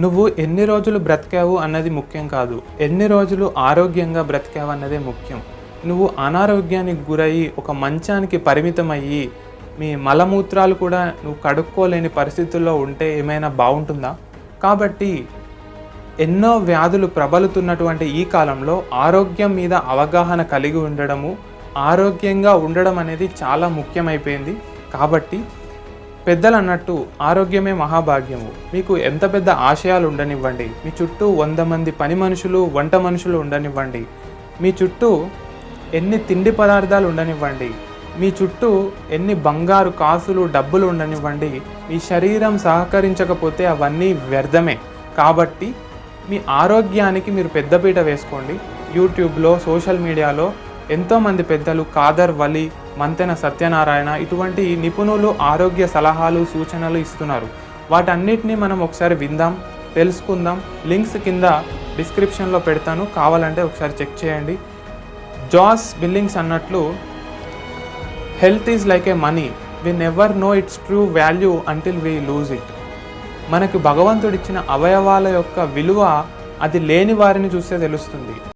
నువ్వు ఎన్ని రోజులు బ్రతికావు అన్నది ముఖ్యం కాదు. ఎన్ని రోజులు ఆరోగ్యంగా బ్రతికావు అన్నదే ముఖ్యం. నువ్వు అనారోగ్యానికి గురయ్యి ఒక మంచానికి పరిమితమయ్యి మీ మలమూత్రాలు కూడా నువ్వు కడుక్కోలేని పరిస్థితుల్లో ఉంటే ఏమైనా బాగుంటుందా? కాబట్టి ఎన్నో వ్యాధులు ప్రబలుతున్నటువంటి ఈ కాలంలో ఆరోగ్యం మీద అవగాహన కలిగి ఉండడము, ఆరోగ్యంగా ఉండడం అనేది చాలా ముఖ్యమైపోయింది. కాబట్టి పెద్దలు అన్నట్టు ఆరోగ్యమే మహాభాగ్యము. మీకు ఎంత పెద్ద ఆశయాలు ఉండనివ్వండి, మీ చుట్టూ 100 మంది పని మనుషులు, వంట మనుషులు ఉండనివ్వండి, మీ చుట్టూ ఎన్ని తిండి పదార్థాలు ఉండనివ్వండి, మీ చుట్టూ ఎన్ని బంగారు కాసులు డబ్బులు ఉండనివ్వండి, మీ శరీరం సహకరించకపోతే అవన్నీ వ్యర్థమే. కాబట్టి మీ ఆరోగ్యానికి మీరు పెద్దపీట వేసుకోండి. యూట్యూబ్లో, సోషల్ మీడియాలో ఎంతోమంది పెద్దలు, కాదర్ వలి, మంతెన సత్యనారాయణ ఇటువంటి నిపుణులు ఆరోగ్య సలహాలు, సూచనలు ఇస్తున్నారు. వాటన్నిటిని మనం ఒకసారి విందాం, తెలుసుకుందాం. లింక్స్ కింద డిస్క్రిప్షన్లో పెడతాను, కావాలంటే ఒకసారి చెక్ చేయండి. జాస్ బిల్లింగ్స్ అన్నట్లు health is like a money, we never know its true value until we lose it. మనకు భగవంతుడిచ్చిన అవయవాల యొక్క విలువ అది లేని వారిని చూస్తే తెలుస్తుంది.